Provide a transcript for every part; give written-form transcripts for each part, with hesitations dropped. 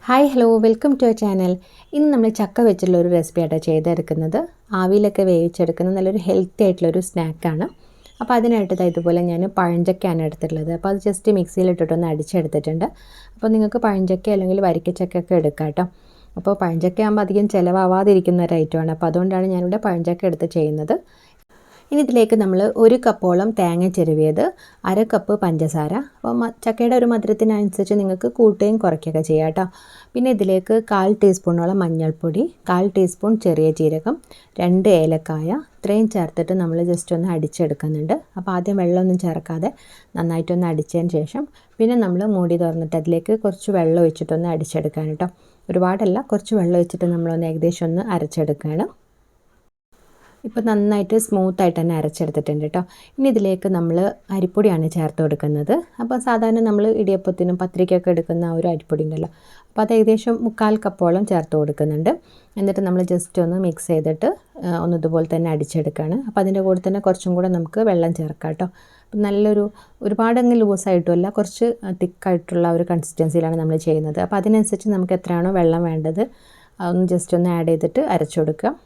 Hi hello welcome to our channel. ഇന്ന് നമ്മൾ ചക്ക വെച്ചുള്ള ഒരു റെസിപ്പി ആയിട്ട് ചെയ്തെടുക്കുന്നത്. ആവിയിലൊക്കെ വേവിച്ചെടുക്കുന്ന നല്ലൊരു ഹെൽത്തി ആയിട്ടുള്ളൊരു സ്നാക്കാണ്. അപ്പോൾ അതിനായിട്ട് ഇതുപോലെ ഞാൻ പഴഞ്ചക്കയാണ് എടുത്തിട്ടുള്ളത്. അപ്പോൾ അത് ജസ്റ്റ് മിക്സിയിലിട്ടിട്ടൊന്ന് അടിച്ചെടുത്തിട്ടുണ്ട്. അപ്പോൾ നിങ്ങൾക്ക് പഴഞ്ചക്ക അല്ലെങ്കിൽ വരിക്കച്ചക്കയൊക്കെ എടുക്കാം കേട്ടോ. അപ്പോൾ പഴഞ്ചക്ക ആകുമ്പോൾ അധികം ചിലവാവാതിരിക്കുന്ന ഒരു ഐറ്റമാണ്. അപ്പോൾ അതുകൊണ്ടാണ് ഞാനിവിടെ പഴഞ്ചക്ക എടുത്ത് ചെയ്യുന്നത്. ഇനി ഇതിലേക്ക് നമ്മൾ 1 കപ്പോളം തേങ്ങ ചിരവിയത്, 1/2 കപ്പ് പഞ്ചസാര. അപ്പോൾ ചക്കയുടെ ഒരു മധുരത്തിനനുസരിച്ച് നിങ്ങൾക്ക് കൂട്ടുകയും കുറയ്ക്കുകയൊക്കെ ചെയ്യാം കേട്ടോ. പിന്നെ ഇതിലേക്ക് 1/4 ടീസ്പൂണോളം മഞ്ഞൾപ്പൊടി, 1/4 ടീസ്പൂൺ ചെറിയ ജീരകം, 2 ഏലക്കായ ഇത്രയും ചേർത്തിട്ട് നമ്മൾ ജസ്റ്റ് ഒന്ന് അടിച്ചെടുക്കുന്നുണ്ട്. അപ്പോൾ ആദ്യം വെള്ളമൊന്നും ചേർക്കാതെ നന്നായിട്ടൊന്ന് അടിച്ചതിന് ശേഷം പിന്നെ നമ്മൾ മൂടി തുറന്നിട്ട് അതിലേക്ക് കുറച്ച് വെള്ളം ഒഴിച്ചിട്ടൊന്ന് അടിച്ചെടുക്കാൻ കേട്ടോ. ഒരുപാടല്ല, കുറച്ച് വെള്ളം ഒഴിച്ചിട്ട് നമ്മളൊന്ന് ഏകദേശം ഒന്ന് അരച്ചെടുക്കുകയാണ്. ഇപ്പോൾ നന്നായിട്ട് സ്മൂത്തായിട്ട് തന്നെ അരച്ചെടുത്തിട്ടുണ്ട് കേട്ടോ. ഇനി ഇതിലേക്ക് നമ്മൾ അരിപ്പൊടിയാണ് ചേർത്ത് കൊടുക്കുന്നത്. അപ്പോൾ സാധാരണ നമ്മൾ ഇടിയപ്പത്തിനും പത്തിരിക്കൊക്കെ എടുക്കുന്ന ആ ഒരു അരിപ്പൊടി ഉണ്ടല്ലോ, അപ്പോൾ അത് ഏകദേശം 1/4 കപ്പോളം ചേർത്ത് കൊടുക്കുന്നുണ്ട്. എന്നിട്ട് നമ്മൾ ജസ്റ്റ് ഒന്ന് മിക്സ് ചെയ്തിട്ട് ഒന്ന് ഇതുപോലെ തന്നെ അടിച്ചെടുക്കുകയാണ്. അപ്പോൾ അതിൻ്റെ കൂടെ തന്നെ കുറച്ചും കൂടെ നമുക്ക് വെള്ളം ചേർക്കാം കേട്ടോ. നല്ലൊരു ഒരുപാടങ്ങ് ലൂസായിട്ടുമല്ല, കുറച്ച് തിക്കായിട്ടുള്ള ഒരു കൺസിസ്റ്റൻസിയിലാണ് നമ്മൾ ചെയ്യുന്നത്. അപ്പോൾ അതിനനുസരിച്ച് നമുക്ക് എത്രയാണോ വെള്ളം വേണ്ടത് ഒന്ന് ജസ്റ്റ് ഒന്ന് ആഡ് ചെയ്തിട്ട് അരച്ചു കൊടുക്കുക.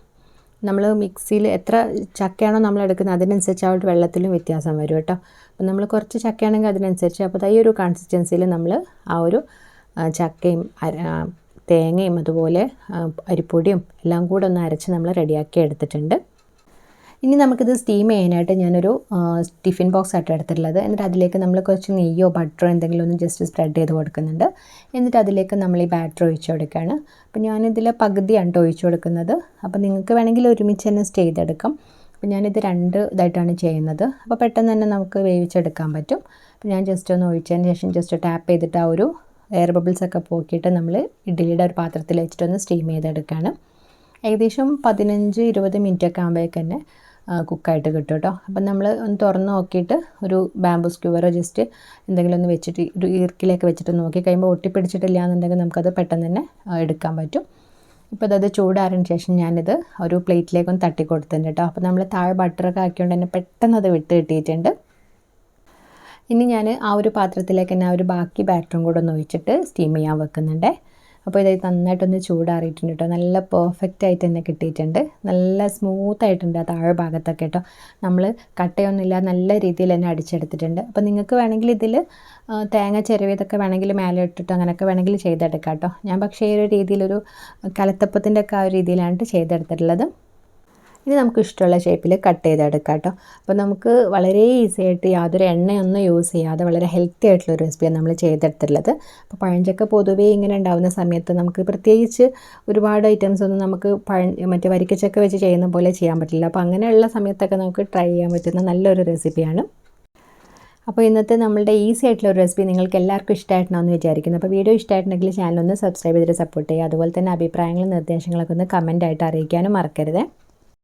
നമ്മൾ മിക്സിയിൽ എത്ര ചക്കയാണോ നമ്മൾ എടുക്കുന്നത് അതിനനുസരിച്ച് ആ ഒരു വെള്ളത്തിലും വ്യത്യാസം വരും കേട്ടോ. അപ്പോൾ നമ്മൾ കുറച്ച് ചക്കയാണെങ്കിൽ അതിനനുസരിച്ച്, അപ്പോൾ ഈ ഒരു കൺസിസ്റ്റൻസിയിൽ നമ്മൾ ആ ഒരു ചക്കയും തേങ്ങയും അതുപോലെ അരിപ്പൊടിയും എല്ലാം കൂടെ ഒന്ന് അരച്ച് നമ്മൾ റെഡിയാക്കി എടുത്തിട്ടുണ്ട്. ഇനി നമുക്കിത് സ്റ്റീം ചെയ്യാനായിട്ട് ഞാനൊരു ടിഫിൻ ബോക്സ് ആയിട്ട് എടുത്തിട്ടുള്ളത്. എന്നിട്ട് അതിലേക്ക് നമ്മൾ കുറച്ച് നെയ്യോ ബട്ടറോ എന്തെങ്കിലും ഒന്ന് ജസ്റ്റ് സ്പ്രെഡ് ചെയ്ത് കൊടുക്കുന്നുണ്ട്. എന്നിട്ട് അതിലേക്ക് നമ്മൾ ഈ ബാറ്റർ ഒഴിച്ച് കൊടുക്കുകയാണ്. അപ്പോൾ ഞാനിതിൽ പകുതിയാണ് ഒഴിച്ച് കൊടുക്കുന്നത്. അപ്പോൾ നിങ്ങൾക്ക് വേണമെങ്കിൽ ഒരുമിച്ച് തന്നെ ചെയ്തെടുക്കാം. അപ്പോൾ ഞാനിത് 2 ഇതായിട്ടാണ് ചെയ്യുന്നത്. അപ്പോൾ പെട്ടെന്ന് തന്നെ നമുക്ക് വേവിച്ചെടുക്കാൻ പറ്റും. അപ്പോൾ ഞാൻ ജസ്റ്റ് ഒന്ന് ഒഴിച്ചതിന് ശേഷം ജസ്റ്റ് ടാപ്പ് ചെയ്തിട്ട് ആ ഒരു എയർ ബബിൾസൊക്കെ പോക്കിയിട്ട് നമ്മൾ ഇഡ്ഡലിയുടെ ഒരു പാത്രത്തിൽ വെച്ചിട്ടൊന്ന് സ്റ്റീം ചെയ്തെടുക്കുകയാണ്. ഏകദേശം 15-20 മിനിറ്റൊക്കെ ആകുമ്പോഴേക്ക് തന്നെ കുക്കായിട്ട് കിട്ടും കേട്ടോ. അപ്പം നമ്മൾ ഒന്ന് തുറന്ന് നോക്കിയിട്ട് ഒരു ബാംബൂ സ്ക്യൂവറോ ജസ്റ്റ് എന്തെങ്കിലും ഒന്ന് വെച്ചിട്ട് ഒരു ഈർക്കിലേക്ക് വെച്ചിട്ട് നോക്കി കഴിയുമ്പോൾ ഒട്ടിപ്പിടിച്ചിട്ടില്ല എന്നുണ്ടെങ്കിൽ നമുക്കത് പെട്ടെന്ന് തന്നെ എടുക്കാൻ പറ്റും. ഇപ്പോൾ അത് ചൂടാറിന് ശേഷം ഞാനിത് ഒരു പ്ലേറ്റിലേക്കൊന്ന് തട്ടി കൊടുത്തിട്ടുണ്ട് കേട്ടോ. അപ്പോൾ നമ്മൾ താഴെ ബട്ടറൊക്കെ ആക്കിയോണ്ട് തന്നെ പെട്ടെന്ന് അത് വിട്ട് കിട്ടിയിട്ടുണ്ട്. ഇനി ഞാൻ ആ ഒരു പാത്രത്തിലേക്ക് തന്നെ ആ ഒരു ബാക്കി ബാറ്ററും കൂടെ ഒന്ന് ഒഴിച്ചിട്ട് സ്റ്റീം ചെയ്യാൻ വെക്കുന്നുണ്ട്. അപ്പോൾ ഇത് നന്നായിട്ടൊന്ന് ചൂടാറിയിട്ടുണ്ട് കേട്ടോ. നല്ല പെർഫെക്റ്റ് ആയിട്ട് തന്നെ കിട്ടിയിട്ടുണ്ട്. നല്ല സ്മൂത്തായിട്ടുണ്ട് ആ താഴെ ഭാഗത്തൊക്കെ കേട്ടോ. നമ്മൾ കട്ടയൊന്നുമില്ല, നല്ല രീതിയിൽ തന്നെ അടിച്ചെടുത്തിട്ടുണ്ട്. അപ്പോൾ നിങ്ങൾക്ക് വേണമെങ്കിൽ ഇതിൽ തേങ്ങ ചിരവിയതൊക്കെ വേണമെങ്കിൽ മേലെ ഇട്ടിട്ട് അങ്ങനെയൊക്കെ വേണമെങ്കിൽ ചെയ്തെടുക്കാം കേട്ടോ. ഞാൻ പക്ഷേ ഈ ഒരു രീതിയിലൊരു കലത്തപ്പത്തിൻ്റെ ഒക്കെ ആ ഒരു രീതിയിലാണ് ചെയ്തെടുത്തിട്ടുള്ളത്. ഇനി നമുക്ക് ഇഷ്ടമുള്ള ഷേപ്പിൽ കട്ട് ചെയ്തെടുക്കാം കേട്ടോ. അപ്പോൾ നമുക്ക് വളരെ ഈസി ആയിട്ട് യാതൊരു എണ്ണയൊന്നും യൂസ് ചെയ്യാതെ വളരെ ഹെൽത്തി ആയിട്ടുള്ള ഒരു റെസിപ്പിയാണ് നമ്മൾ ചെയ്തെടുത്തിട്ടുള്ളത്. അപ്പോൾ പഴഞ്ചക്ക പൊതുവേ ഇങ്ങനെ ഉണ്ടാകുന്ന സമയത്ത് നമുക്ക് പ്രത്യേകിച്ച് ഒരുപാട് ഐറ്റംസ് ഒന്നും നമുക്ക് മറ്റേ വരിക്കച്ചക്ക വെച്ച് ചെയ്യുന്ന പോലെ ചെയ്യാൻ പറ്റില്ല. അപ്പോൾ അങ്ങനെയുള്ള സമയത്തൊക്കെ നമുക്ക് ട്രൈ ചെയ്യാൻ പറ്റുന്ന നല്ലൊരു റെസിപ്പിയാണ്. അപ്പോൾ ഇന്നത്തെ നമ്മളുടെ ഈസി ആയിട്ടുള്ള ഒരു റെസിപ്പി നിങ്ങൾക്ക് എല്ലാവർക്കും ഇഷ്ടമായിട്ടാണെന്ന് വിചാരിക്കുന്നു. അപ്പോൾ വീഡിയോ ഇഷ്ടമായിട്ടുണ്ടെങ്കിൽ ചാനൽ ഒന്ന് സബ്സ്ക്രൈബ് ചെയ്തിട്ട് സപ്പോർട്ട് ചെയ്യുക. അതുപോലെ തന്നെ അഭിപ്രായങ്ങളും നിർദ്ദേശങ്ങളൊക്കെ ഒന്ന് കമൻറ്റായിട്ട് അറിയിക്കാനും മറക്കരുത്.